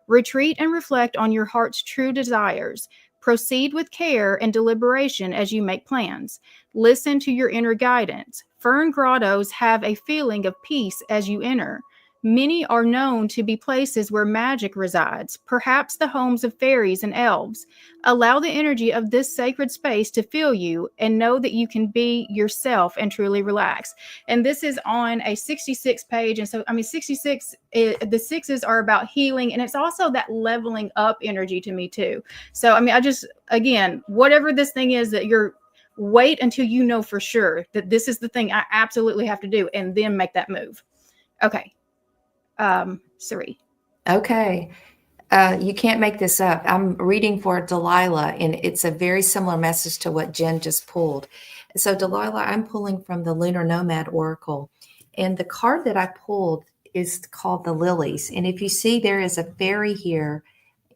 Retreat and reflect on your heart's true desires. Proceed with care and deliberation as you make plans. Listen to your inner guidance. Fern grottos have a feeling of peace as you enter. Many are known to be places where magic resides, perhaps the homes of fairies and elves. Allow the energy of this sacred space to fill you and know that you can be yourself and truly relax. And this is on a 66 page. And so, 66, the sixes are about healing. And it's also that leveling up energy to me too. So, again, whatever this thing is that you're, wait until you know for sure that this is the thing I absolutely have to do and then make that move. Okay. Siri. Okay. You can't make this up. I'm reading for Delilah, and it's a very similar message to what Jen just pulled. So, Delilah, I'm pulling from the Lunar Nomad Oracle, and the card that I pulled is called the Lilies. And if you see, there is a fairy here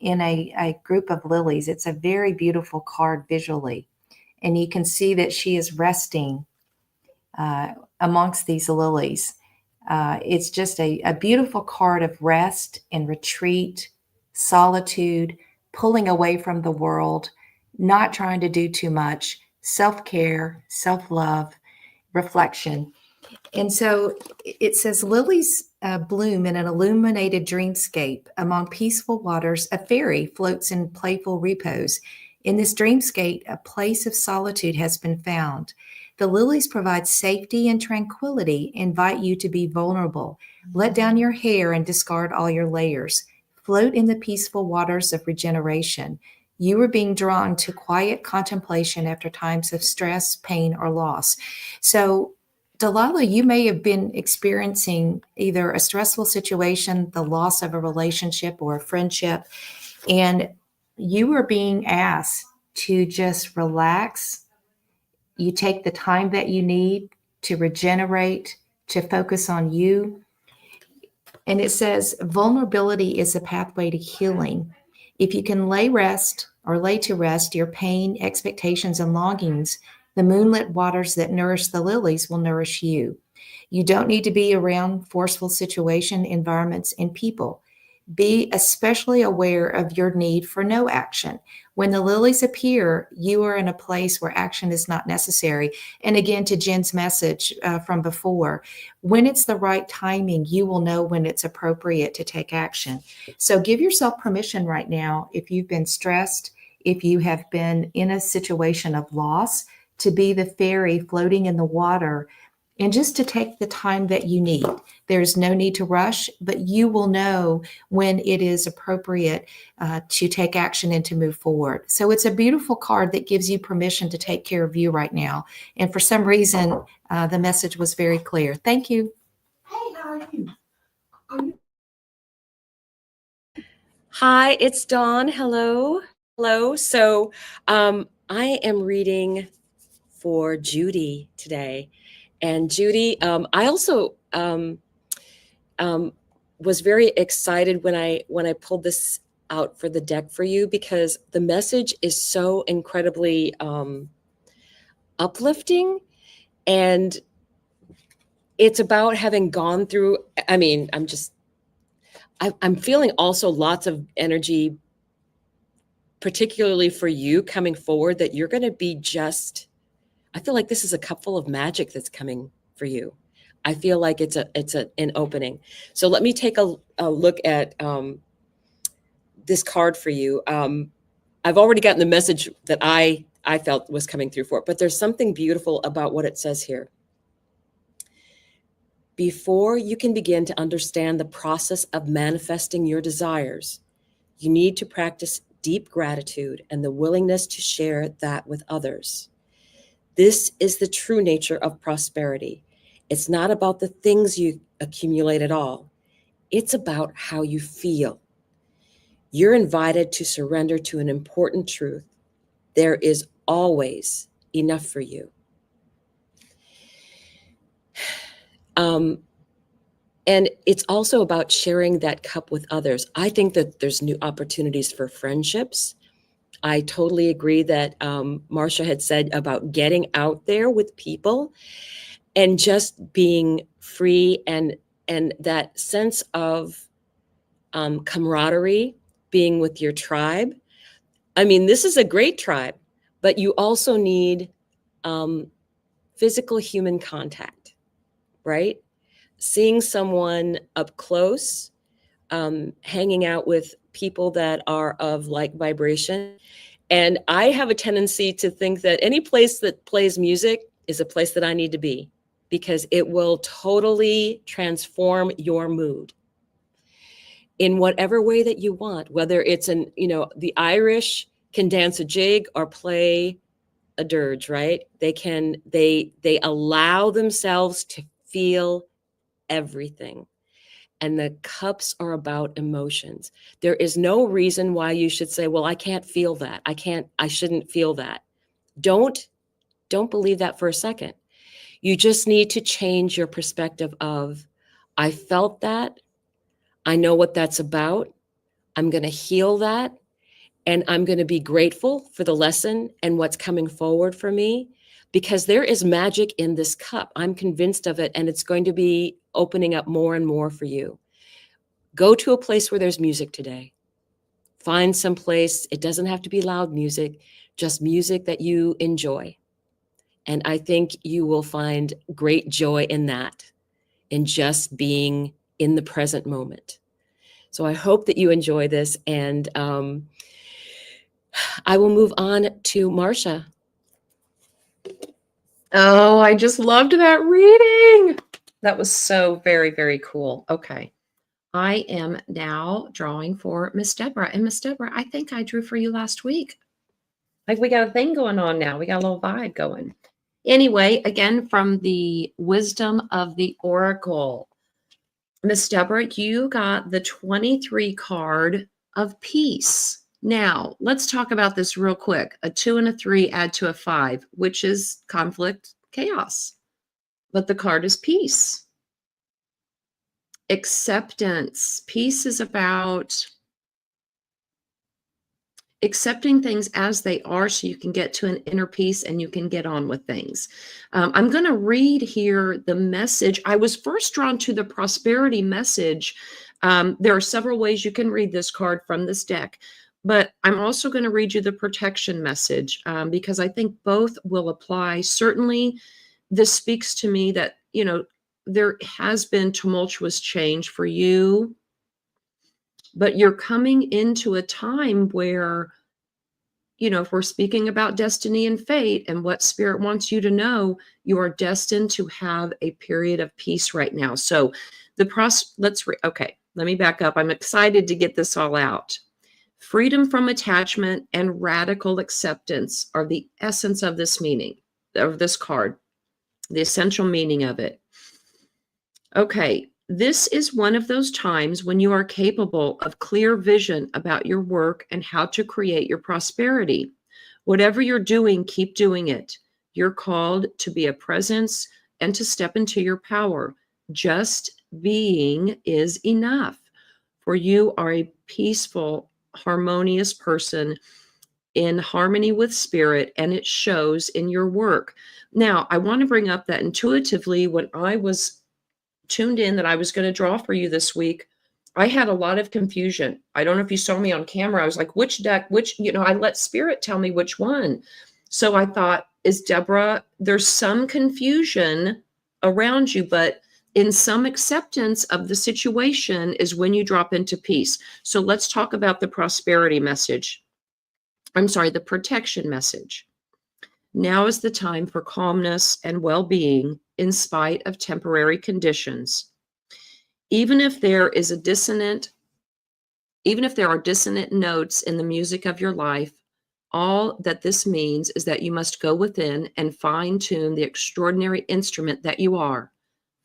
in a group of lilies. It's a very beautiful card visually, and you can see that she is resting amongst these lilies. It's just a beautiful card of rest and retreat, solitude, pulling away from the world, not trying to do too much, self-care, self-love, reflection. And so it says, lilies bloom in an illuminated dreamscape. Among peaceful waters, a fairy floats in playful repose. In this dreamscape, a place of solitude has been found. The lilies provide safety and tranquility, invite you to be vulnerable. Let down your hair and discard all your layers. Float in the peaceful waters of regeneration. You are being drawn to quiet contemplation after times of stress, pain, or loss. So, Delilah, you may have been experiencing either a stressful situation, the loss of a relationship or a friendship, and you were being asked to just relax. You take the time that you need to regenerate, to focus on you. And it says vulnerability is a pathway to healing. If you can lay to rest your pain, expectations, and longings, the moonlit waters that nourish the lilies will nourish you. You don't need to be around forceful situation, environments, and people. Be especially aware of your need for no action. When the lilies appear, you are in a place where action is not necessary. And again, to Jen's message from before, when it's the right timing, you will know when it's appropriate to take action. So give yourself permission right now, if you've been stressed, if you have been in a situation of loss, to be the fairy floating in the water and just to take the time that you need. There's no need to rush, but you will know when it is appropriate to take action and to move forward. So it's a beautiful card that gives you permission to take care of you right now. And for some reason, the message was very clear. Thank you. Hey, how are you? Hi, it's Dawn. Hello. Hello. So I am reading for Judy today. And Judy, I also was very excited when I pulled this out for the deck for you, because the message is so incredibly uplifting, and it's about having gone through. I'm feeling also lots of energy, particularly for you coming forward, that you're going to be I feel like this is a cup full of magic that's coming for you. I feel like it's an opening. So let me take a look at this card for you. I've already gotten the message that I felt was coming through for it, but there's something beautiful about what it says here. Before you can begin to understand the process of manifesting your desires, you need to practice deep gratitude and the willingness to share that with others. This is the true nature of prosperity. It's not about the things you accumulate at all. It's about how you feel. You're invited to surrender to an important truth. There is always enough for you. And it's also about sharing that cup with others. I think that there's new opportunities for friendships. I totally agree that Marcia had said about getting out there with people and just being free, and that sense of camaraderie, being with your tribe. I mean, this is a great tribe, but you also need physical human contact, right? Seeing someone up close, hanging out with people that are of like vibration. And I have a tendency to think that any place that plays music is a place that I need to be, because it will totally transform your mood in whatever way that you want, whether it's the Irish can dance a jig or play a dirge, right? They allow themselves to feel everything. And the cups are about emotions. There is no reason why you should say, well, I can't feel that. I shouldn't feel that. Don't believe that for a second. You just need to change your perspective of, I felt that. I know what that's about. I'm going to heal that. And I'm going to be grateful for the lesson and what's coming forward for me, because there is magic in this cup. I'm convinced of it. And it's going to be opening up more and more for you. Go to a place where there's music today. Find some place. It doesn't have to be loud music, just music that you enjoy. And I think you will find great joy in that, in just being in the present moment. So I hope that you enjoy this. And I will move on to Marcia. Oh, I just loved that reading. That was so very, very cool. Okay. I am now drawing for Miss Deborah. And Miss Deborah, I think I drew for you last week. Like, we got a thing going on now. We got a little vibe going. Anyway, again, from the Wisdom of the Oracle. Miss Deborah, you got the 23 card of peace. Now, let's talk about this real quick. A 2 and a 3 add to a 5, which is conflict, chaos. But the card is peace. Acceptance. Peace is about accepting things as they are so you can get to an inner peace and you can get on with things. I'm going to read here the message. I was first drawn to the prosperity message. There are several ways you can read this card from this deck, but I'm also going to read you the protection message because I think both will apply. Certainly, this speaks to me that, there has been tumultuous change for you, but you're coming into a time where, if we're speaking about destiny and fate and what spirit wants you to know, you are destined to have a period of peace right now. So okay, let me back up. I'm excited to get this all out. Freedom from attachment and radical acceptance are the essence of this meaning, of this card, the essential meaning of it. Okay, this is one of those times when you are capable of clear vision about your work and how to create your prosperity. Whatever you're doing, keep doing it. You're called to be a presence and to step into your power. Just being is enough, for you are a peaceful, harmonious person in harmony with spirit, and it shows in your work. Now, I want to bring up that intuitively, when I was tuned in that I was going to draw for you this week, I had a lot of confusion. I don't know if you saw me on camera. I was like, which deck, I let spirit tell me which one. So I thought, is Deborah, there's some confusion around you, but in some acceptance of the situation is when you drop into peace. So let's talk about the prosperity message. I'm sorry, the protection message. Now is the time for calmness and well-being in spite of temporary conditions. Even if there are dissonant notes in the music of your life, all that this means is that you must go within and fine-tune the extraordinary instrument that you are.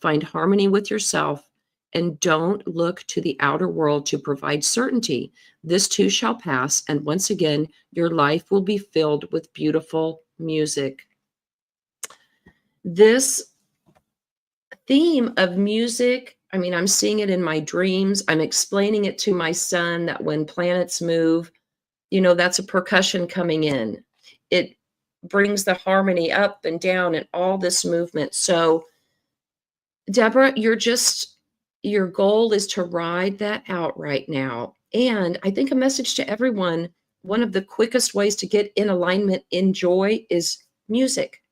Find harmony with yourself and don't look to the outer world to provide certainty. This too shall pass, and once again, your life will be filled with beautiful music. This theme of music, I mean, I'm seeing it in my dreams. I'm explaining it to my son that when planets move, that's a percussion coming in. It brings the harmony up and down and all this movement. So, Deborah, your goal is to ride that out right now. And I think a message to everyone, one of the quickest ways to get in alignment, in joy, is music.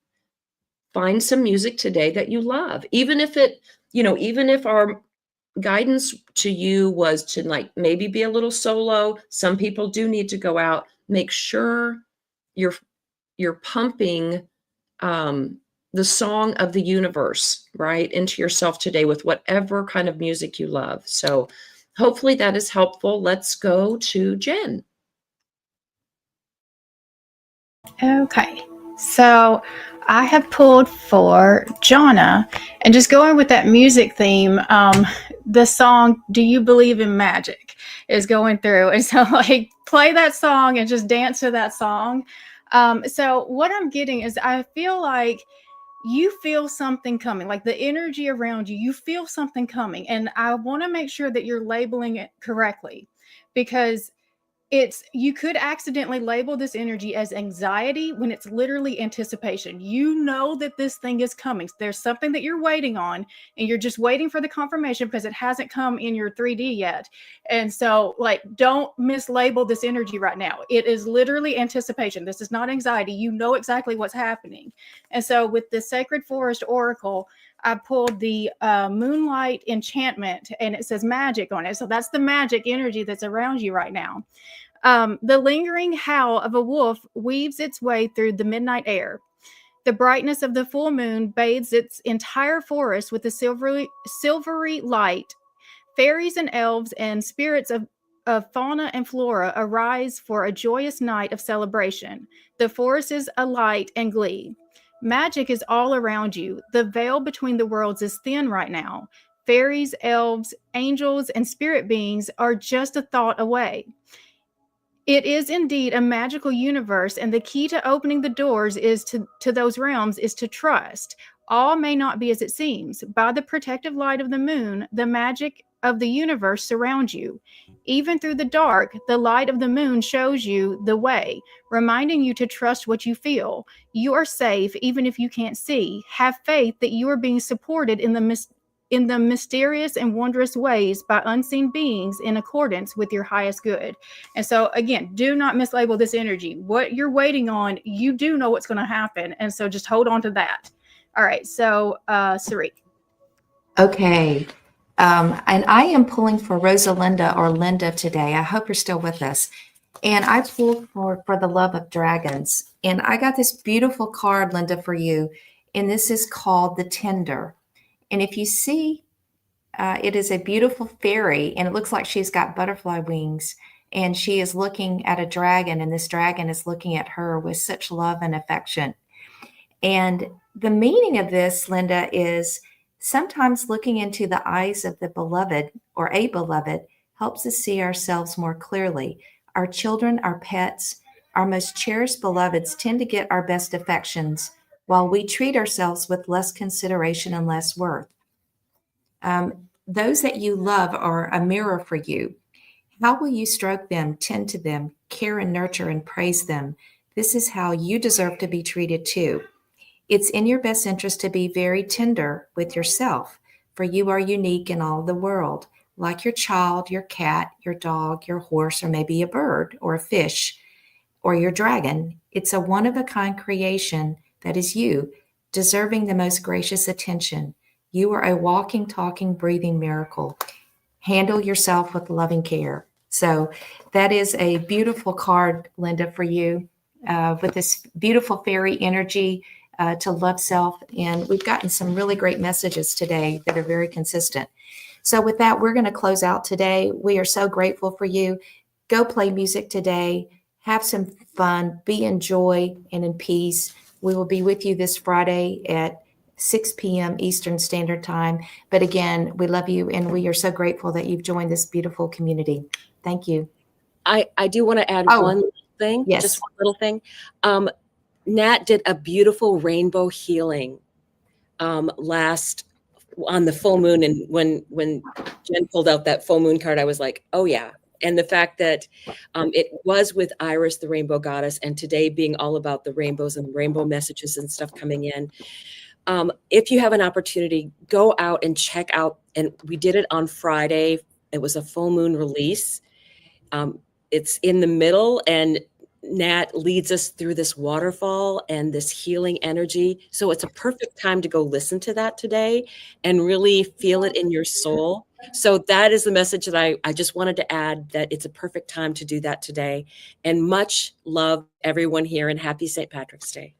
Find some music today that you love. Even if our guidance to you was to maybe be a little solo, some people do need to go out. Make sure you're pumping the song of the universe, right, into yourself today with whatever kind of music you love. So hopefully that is helpful. Let's go to Jen. Okay, so I have pulled for Jonna, and just going with that music theme, the song "Do You Believe in Magic" is going through, and so play that song and just dance to that song. So what I'm getting is I feel like you feel something coming, like the energy around you feel something coming, and I want to make sure that you're labeling it correctly, because you could accidentally label this energy as anxiety when it's literally anticipation. You know that this thing is coming. There's something that you're waiting on, and you're just waiting for the confirmation because it hasn't come in your 3D yet. And so don't mislabel this energy right now. It is literally anticipation. This is not anxiety. You know exactly what's happening. And so with the Sacred Forest Oracle, I pulled the Moonlight Enchantment, and it says magic on it. So that's the magic energy that's around you right now. The lingering howl of a wolf weaves its way through the midnight air. The brightness of the full moon bathes its entire forest with a silvery light. Fairies and elves and spirits of fauna and flora arise for a joyous night of celebration. The forest is alight and glee. Magic is all around you. The veil between the worlds is thin right now. Fairies, elves, angels, and spirit beings are just a thought away. It is indeed a magical universe, and the key to opening the doors to those realms is to trust. All may not be as it seems. By the protective light of the moon, the magic of the universe surrounds you. Even through the dark, the light of the moon shows you the way, reminding you to trust what you feel. You are safe even if you can't see. Have faith that you are being supported in the mysterious and wondrous ways by unseen beings in accordance with your highest good. And so again, do not mislabel this energy. What you're waiting on, you do know what's going to happen. And so just hold on to that. All right. So Sarik. Okay. And I am pulling for Rosalinda or Linda today. I hope you're still with us. And I pulled for the love of dragons. And I got this beautiful card, Linda, for you. And this is called the Tender. And if you see, it is a beautiful fairy, and it looks like she's got butterfly wings, and she is looking at a dragon, and this dragon is looking at her with such love and affection. And the meaning of this, Linda, is sometimes looking into the eyes of the beloved or a beloved helps us see ourselves more clearly. Our children, our pets, our most cherished beloveds tend to get our best affections, while we treat ourselves with less consideration and less worth. Those that you love are a mirror for you. How will you stroke them, tend to them, care and nurture and praise them? This is how you deserve to be treated too. It's in your best interest to be very tender with yourself, for you are unique in all the world, like your child, your cat, your dog, your horse, or maybe a bird or a fish or your dragon. It's a one-of-a-kind creation that is you, deserving the most gracious attention. You are a walking, talking, breathing miracle. Handle yourself with loving care. So that is a beautiful card, Linda, for you, with this beautiful fairy energy to love self. And we've gotten some really great messages today that are very consistent. So with that, we're going to close out today. We are so grateful for you. Go play music today. Have some fun. Be in joy and in peace. We will be with you this Friday at 6 p.m. Eastern Standard Time. But again, we love you and we are so grateful that you've joined this beautiful community. Thank you. I do want to add Oh, one thing, yes. just one little thing. Nat did a beautiful rainbow healing last on the full moon. And when Jen pulled out that full moon card, I was like, oh yeah. And the fact that it was with Iris, the rainbow goddess, and today being all about the rainbows and rainbow messages and stuff coming in. If you have an opportunity, go out and check out. And we did it on Friday. It was a full moon release. It's in the middle, and Nat leads us through this waterfall and this healing energy. So it's a perfect time to go listen to that today and really feel it in your soul. So that is the message that I just wanted to add, that it's a perfect time to do that today. And much love, everyone here, and happy St. Patrick's Day.